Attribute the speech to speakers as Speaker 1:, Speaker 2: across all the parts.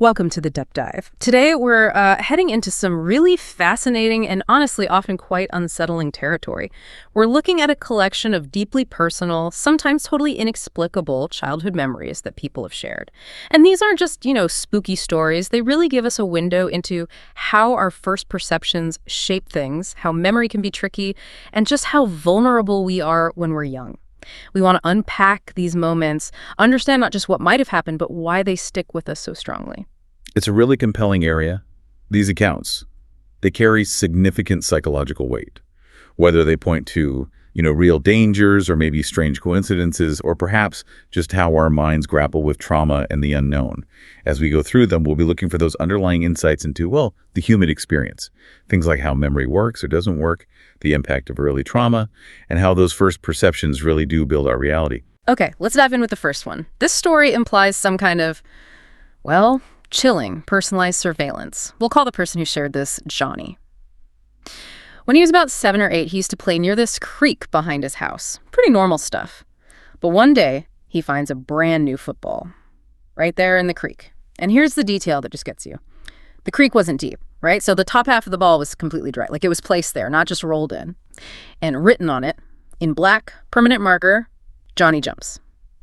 Speaker 1: Welcome to the Depth Dive. Today we're heading into some really fascinating and honestly often quite unsettling territory. We're looking at a collection of deeply personal, sometimes totally inexplicable childhood memories that people have shared. And these aren't just, spooky stories. They really give us a window into how our first perceptions shape things, how memory can be tricky, and just how vulnerable we are when we're young. We want to unpack these moments, understand not just what might have happened, but why they stick with us so strongly.
Speaker 2: It's a really compelling area. These accounts, they carry significant psychological weight, whether they point to, real dangers or maybe strange coincidences, or perhaps just how our minds grapple with trauma and the unknown. As we go through them, we'll be looking for those underlying insights into, the human experience. Things like how memory works or doesn't work, the impact of early trauma, and how those first perceptions really do build our reality.
Speaker 1: Okay, let's dive in with the first one. This story implies some kind of, chilling, personalized surveillance. We'll call the person who shared this Johnny. When he was about 7 or 8, he used to play near this creek behind his house. Pretty normal stuff. But one day, he finds a brand new football right there in the creek. And here's the detail that just gets you. The creek wasn't deep, right? So the top half of the ball was completely dry. Like it was placed there, not just rolled in. And written on it, in black, permanent marker, Johnny jumps.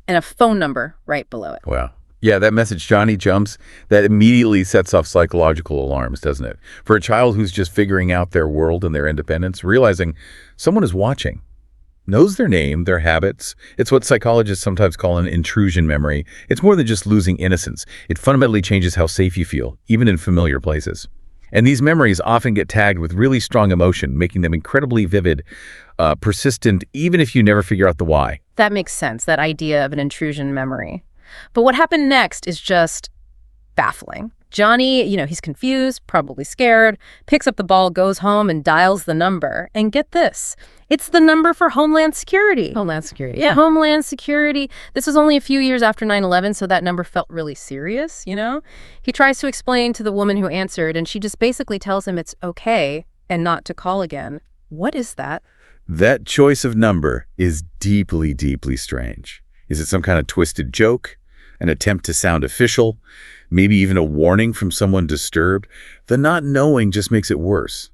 Speaker 1: And a phone number right below it.
Speaker 2: Wow. Yeah, that message, Johnny jumps, that immediately sets off psychological alarms, doesn't it? For a child who's just figuring out their world and their independence, realizing someone is watching, knows their name, their habits. It's what psychologists sometimes call an intrusion memory. It's more than just losing innocence. It fundamentally changes how safe you feel, even in familiar places. And these memories often get tagged with really strong emotion, making them incredibly vivid, persistent, even if you never figure out the why.
Speaker 1: That makes sense, that idea of an intrusion memory. But what happened next is just baffling. Johnny, he's confused, probably scared, picks up the ball, goes home, and dials the number. And get this, it's the number for Homeland Security.
Speaker 3: Homeland Security,
Speaker 1: yeah. Homeland Security. This was only a few years after 9/11, so that number felt really serious, He tries to explain to the woman who answered, and she just basically tells him it's okay and not to call again. What is that?
Speaker 2: That choice of number is deeply, deeply strange. Is it some kind of twisted joke? An attempt to sound official? Maybe even a warning from someone disturbed? The not knowing just makes it worse.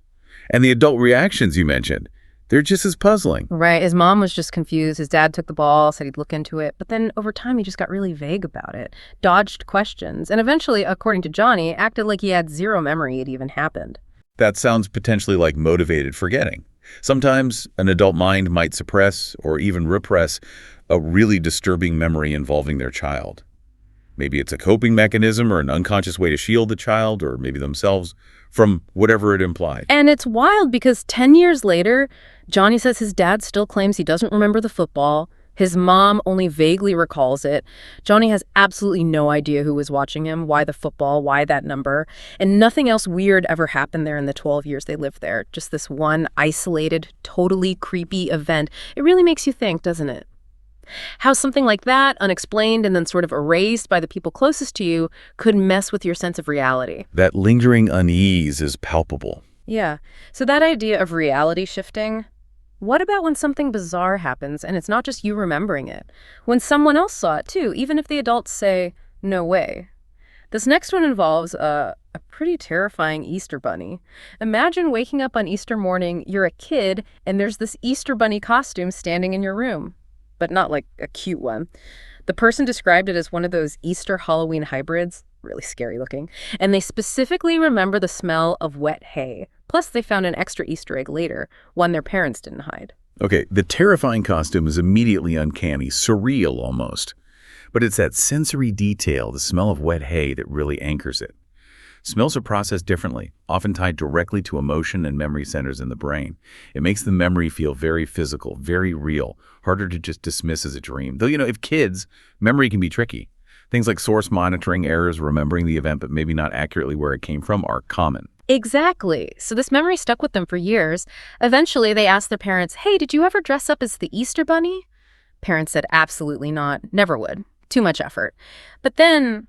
Speaker 2: And the adult reactions you mentioned, they're just as puzzling.
Speaker 1: Right. His mom was just confused. His dad took the ball, said he'd look into it. But then over time, he just got really vague about it, dodged questions, and eventually, according to Johnny, acted like he had zero memory it even happened.
Speaker 2: That sounds potentially like motivated forgetting. Sometimes an adult mind might suppress or even repress a really disturbing memory involving their child. Maybe it's a coping mechanism or an unconscious way to shield the child or maybe themselves from whatever it implied.
Speaker 1: And it's wild because 10 years later, Johnny says his dad still claims he doesn't remember the football. His mom only vaguely recalls it. Johnny has absolutely no idea who was watching him, why the football, why that number. And nothing else weird ever happened there in the 12 years they lived there. Just this one isolated, totally creepy event. It really makes you think, doesn't it? How something like that, unexplained and then sort of erased by the people closest to you, could mess with your sense of reality.
Speaker 2: That lingering unease is palpable.
Speaker 1: Yeah. So that idea of reality shifting, what about when something bizarre happens and it's not just you remembering it? When someone else saw it too, even if the adults say, no way. This next one involves a pretty terrifying Easter bunny. Imagine waking up on Easter morning, you're a kid, and there's this Easter bunny costume standing in your room. But not like a cute one. The person described it as one of those Easter Halloween hybrids, really scary looking, and they specifically remember the smell of wet hay. Plus, they found an extra Easter egg later, one their parents didn't hide.
Speaker 2: Okay, the terrifying costume is immediately uncanny, surreal almost. But it's that sensory detail, the smell of wet hay, that really anchors it. Smells are processed differently, often tied directly to emotion and memory centers in the brain. It makes the memory feel very physical, very real, harder to just dismiss as a dream. Though, if kids, memory can be tricky. Things like source monitoring errors, remembering the event but maybe not accurately where it came from, are common.
Speaker 1: Exactly. So this memory stuck with them for years. Eventually, they asked their parents, hey, did you ever dress up as the Easter Bunny? Parents said absolutely not, never would. Too much effort. But then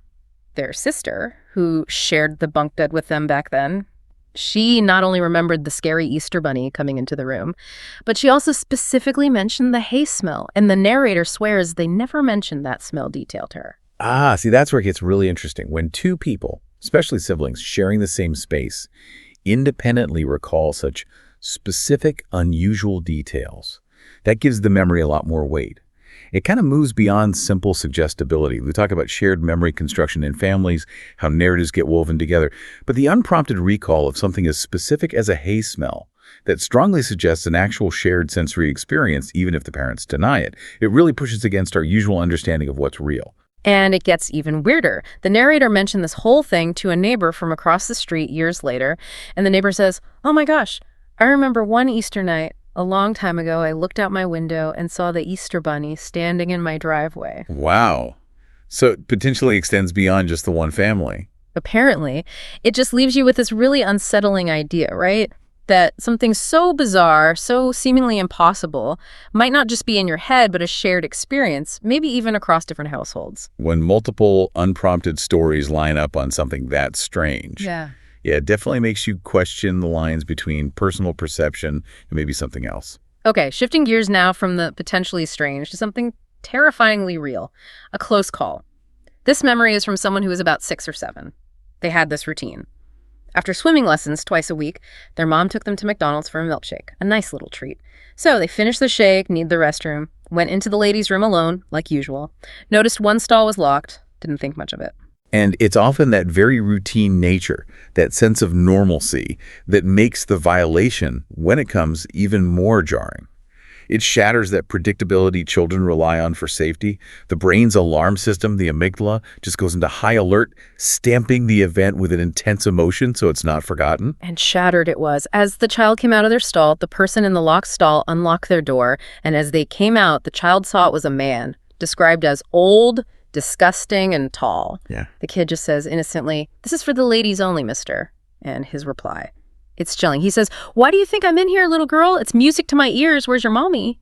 Speaker 1: their sister, who shared the bunk bed with them back then, she not only remembered the scary Easter bunny coming into the room, but she also specifically mentioned the hay smell, and the narrator swears they never mentioned that smell detail to her.
Speaker 2: See, that's where it gets really interesting. When two people especially siblings sharing the same space, independently recall such specific, unusual details. That gives the memory a lot more weight. It kind of moves beyond simple suggestibility. We talk about shared memory construction in families, how narratives get woven together. But the unprompted recall of something as specific as a hay smell that strongly suggests an actual shared sensory experience, even if the parents deny it, it really pushes against our usual understanding of what's real.
Speaker 1: And it gets even weirder. The narrator mentioned this whole thing to a neighbor from across the street years later, and the neighbor says, "Oh my gosh, I remember one Easter night, a long time ago, I looked out my window and saw the Easter bunny standing in my driveway."
Speaker 2: Wow. So it potentially extends beyond just the one family.
Speaker 1: Apparently, it just leaves you with this really unsettling idea, right? That something so bizarre, so seemingly impossible, might not just be in your head, but a shared experience, maybe even across different households.
Speaker 2: When multiple unprompted stories line up on something that strange.
Speaker 1: Yeah.
Speaker 2: Yeah, it definitely makes you question the lines between personal perception and maybe something else.
Speaker 1: Okay, shifting gears now from the potentially strange to something terrifyingly real, a close call. This memory is from someone who was about 6 or 7. They had this routine. After swimming lessons twice a week, their mom took them to McDonald's for a milkshake, a nice little treat. So they finished the shake, needed the restroom, went into the ladies' room alone, like usual, noticed one stall was locked, didn't think much of it.
Speaker 2: And it's often that very routine nature, that sense of normalcy, that makes the violation, when it comes, even more jarring. It shatters that predictability children rely on for safety. The brain's alarm system, the amygdala, just goes into high alert, stamping the event with an intense emotion so it's not forgotten.
Speaker 1: And shattered it was. As the child came out of their stall, the person in the locked stall unlocked their door, and as they came out, the child saw it was a man, described as old, disgusting, and tall.
Speaker 2: Yeah.
Speaker 1: The kid just says innocently, "This is for the ladies only, mister." And his reply, it's chilling. He says, "Why do you think I'm in here, little girl? It's music to my ears. Where's your mommy?"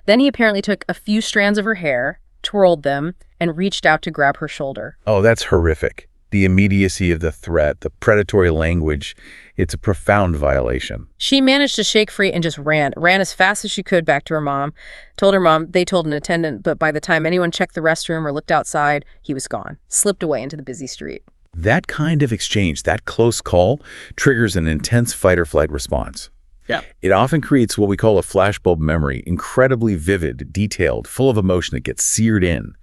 Speaker 1: Then he apparently took a few strands of her hair, twirled them, and reached out to grab her shoulder.
Speaker 2: Oh, that's horrific. The immediacy of the threat, the predatory language, it's a profound violation.
Speaker 1: She managed to shake free and just ran as fast as she could back to her mom. Told her mom, they told an attendant, but by the time anyone checked the restroom or looked outside, he was gone, slipped away into the busy street.
Speaker 2: That kind of exchange, that close call, triggers an intense fight-or-flight response.
Speaker 3: Yeah.
Speaker 2: It often creates what we call a flashbulb memory, incredibly vivid, detailed, full of emotion that gets seared in.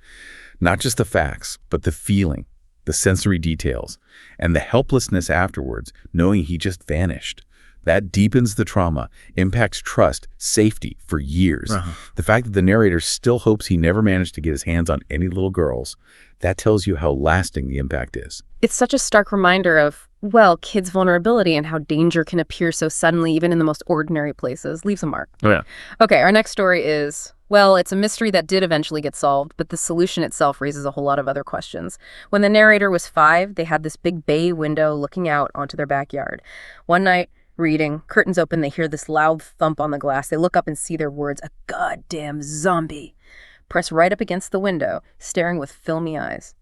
Speaker 2: Not just the facts, but the feeling, the sensory details, and the helplessness afterwards, knowing he just vanished. That deepens the trauma, impacts trust, safety for years. The fact that the narrator still hopes he never managed to get his hands on any little girls, that tells you how lasting the impact is.
Speaker 1: It's such a stark reminder of, well, kids' vulnerability and how danger can appear so suddenly, even in the most ordinary places. Leaves a mark.
Speaker 3: Oh, yeah.
Speaker 1: Okay, our next story is, well, it's a mystery that did eventually get solved, but the solution itself raises a whole lot of other questions. When the narrator was 5, they had this big bay window looking out onto their backyard. One night, reading, curtains open, they hear this loud thump on the glass. They look up and see their words, "A goddamn zombie," pressed right up against the window, staring with filmy eyes.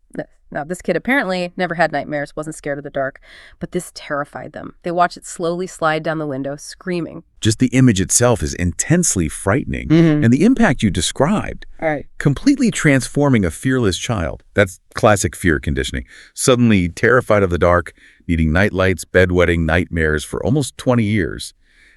Speaker 1: Now, this kid apparently never had nightmares, wasn't scared of the dark, but this terrified them. They watched it slowly slide down the window, screaming.
Speaker 2: Just the image itself is intensely frightening, and the impact you described,
Speaker 1: All right.
Speaker 2: completely transforming a fearless child. That's classic fear conditioning. Suddenly terrified of the dark, needing nightlights, bedwetting nightmares for almost 20 years.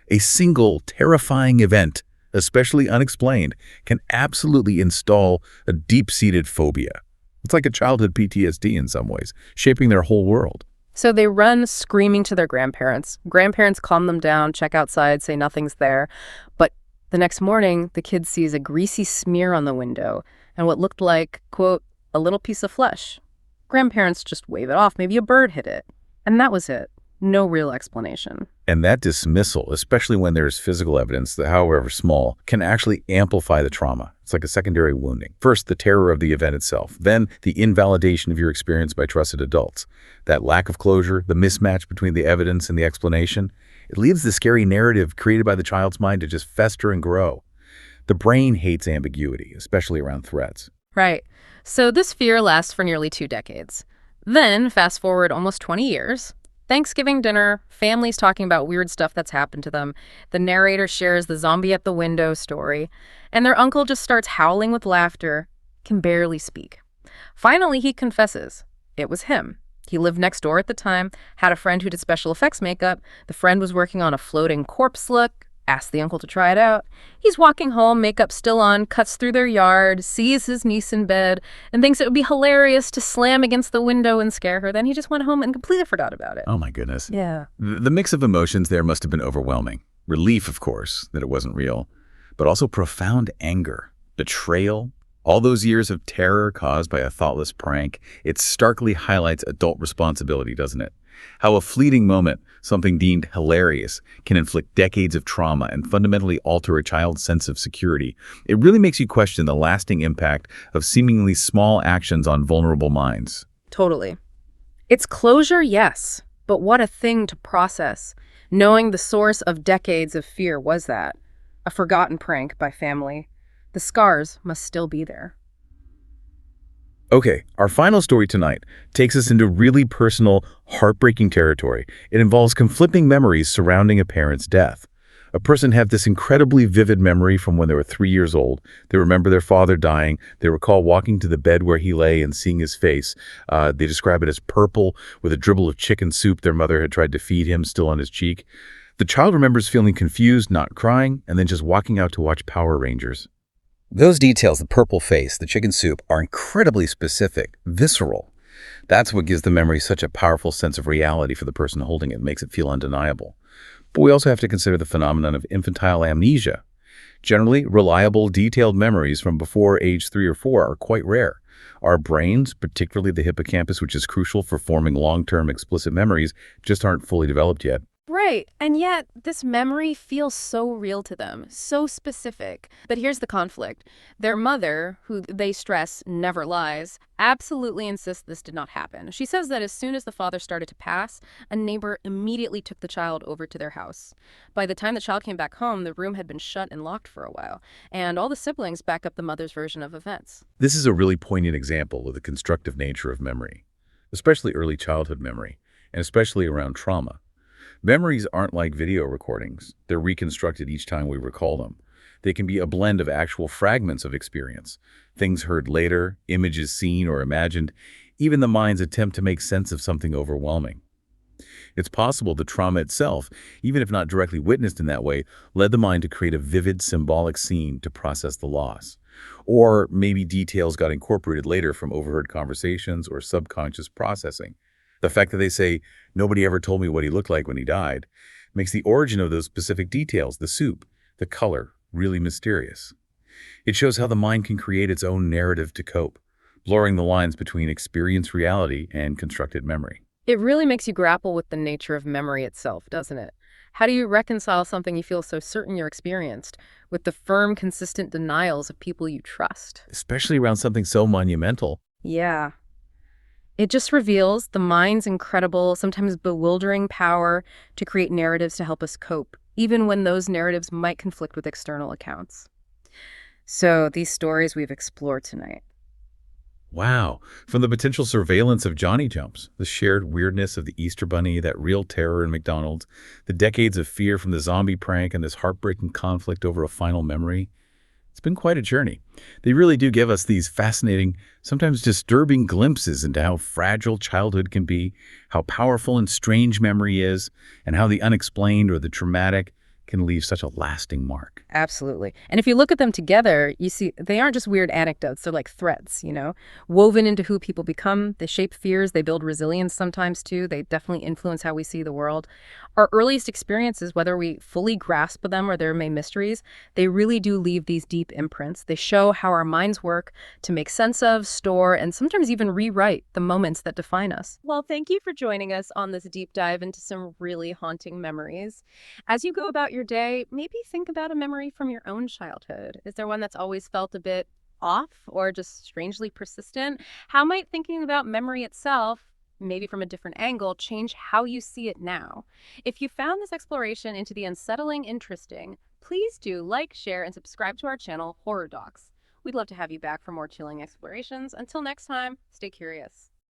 Speaker 2: A single terrifying event, especially unexplained, can absolutely install a deep-seated phobia. It's like a childhood PTSD in some ways, shaping their whole world.
Speaker 1: So they run screaming to their grandparents. Grandparents calm them down, check outside, say nothing's there. But the next morning, the kid sees a greasy smear on the window and what looked like, quote, a little piece of flesh. Grandparents just wave it off. Maybe a bird hit it. And that was it. No real explanation.
Speaker 2: And that dismissal, especially when there's physical evidence that, however small, can actually amplify the trauma. It's like a secondary wounding. First, the terror of the event itself. Then, the invalidation of your experience by trusted adults. That lack of closure, the mismatch between the evidence and the explanation, it leaves the scary narrative created by the child's mind to just fester and grow. The brain hates ambiguity, especially around threats.
Speaker 1: Right. So this fear lasts for nearly 2 decades. Then, fast forward almost 20 years. Thanksgiving dinner, families talking about weird stuff that's happened to them. The narrator shares the zombie at the window story, and their uncle just starts howling with laughter, can barely speak. Finally, he confesses. It was him. He lived next door at the time, had a friend who did special effects makeup. The friend was working on a floating corpse look, asked the uncle to try it out. He's walking home, makeup still on, cuts through their yard, sees his niece in bed, and thinks it would be hilarious to slam against the window and scare her. Then he just went home and completely forgot about it.
Speaker 2: Oh my goodness.
Speaker 1: Yeah.
Speaker 2: The mix of emotions there must have been overwhelming. Relief, of course, that it wasn't real, but also profound anger, betrayal, all those years of terror caused by a thoughtless prank. It starkly highlights adult responsibility, doesn't it? How a fleeting moment, something deemed hilarious, can inflict decades of trauma and fundamentally alter a child's sense of security. It really makes you question the lasting impact of seemingly small actions on vulnerable minds.
Speaker 1: Totally. It's closure, yes, but what a thing to process. Knowing the source of decades of fear was that. A forgotten prank by family. The scars must still be there.
Speaker 2: Okay, our final story tonight takes us into really personal, heartbreaking territory. It involves conflicting memories surrounding a parent's death. A person had this incredibly vivid memory from when they were 3 years old. They remember their father dying. They recall walking to the bed where he lay and seeing his face. They describe it as purple with a dribble of chicken soup their mother had tried to feed him still on his cheek. The child remembers feeling confused, not crying, and then just walking out to watch Power Rangers.
Speaker 3: Those details, the purple face, the chicken soup, are incredibly specific, visceral.
Speaker 2: That's what gives the memory such a powerful sense of reality for the person holding it, makes it feel undeniable. But we also have to consider the phenomenon of infantile amnesia. Generally, reliable, detailed memories from before age 3 or 4 are quite rare. Our brains, particularly the hippocampus, which is crucial for forming long-term explicit memories, just aren't fully developed yet.
Speaker 1: Right, and yet this memory feels so real to them, so specific. But here's the conflict. Their mother, who they stress never lies, absolutely insists this did not happen. She says that as soon as the father started to pass, a neighbor immediately took the child over to their house. By the time the child came back home, the room had been shut and locked for a while, and all the siblings back up the mother's version of events.
Speaker 2: This is a really poignant example of the constructive nature of memory, especially early childhood memory, and especially around trauma. Memories aren't like video recordings. They're reconstructed each time we recall them. They can be a blend of actual fragments of experience, things heard later, images seen or imagined, even the mind's attempt to make sense of something overwhelming. It's possible the trauma itself, even if not directly witnessed in that way, led the mind to create a vivid symbolic scene to process the loss. Or maybe details got incorporated later from overheard conversations or subconscious processing. The fact that they say, "Nobody ever told me what he looked like when he died," makes the origin of those specific details, the soup, the color, really mysterious. It shows how the mind can create its own narrative to cope, blurring the lines between experienced reality and constructed memory.
Speaker 1: It really makes you grapple with the nature of memory itself, doesn't it? How do you reconcile something you feel so certain you're experienced with the firm, consistent denials of people you trust?
Speaker 2: Especially around something so monumental.
Speaker 1: Yeah. It just reveals the mind's incredible, sometimes bewildering power to create narratives to help us cope, even when those narratives might conflict with external accounts. So these stories we've explored tonight.
Speaker 2: Wow. From the potential surveillance of Johnny Jumps, the shared weirdness of the Easter Bunny, that real terror in McDonald's, the decades of fear from the zombie prank, and this heartbreaking conflict over a final memory. It's been quite a journey. They really do give us these fascinating, sometimes disturbing glimpses into how fragile childhood can be, how powerful and strange memory is, and how the unexplained or the traumatic can leave such a lasting mark.
Speaker 1: Absolutely. And if you look at them together, you see they aren't just weird anecdotes. They're like threads, woven into who people become. They shape fears. They build resilience sometimes, too. They definitely influence how we see the world. Our earliest experiences, whether we fully grasp them or there may mysteries, they really do leave these deep imprints. They show how our minds work to make sense of, store, and sometimes even rewrite the moments that define us. Well, thank you for joining us on this deep dive into some really haunting memories. As you go about your day, maybe think about a memory from your own childhood. Is there one that's always felt a bit off or just strangely persistent? How might thinking about memory itself, maybe from a different angle, change how you see it now? If you found this exploration into the unsettling interesting, please do like, share, and subscribe to our channel, Horror Docs. We'd love to have you back for more chilling explorations. Until next time, stay curious.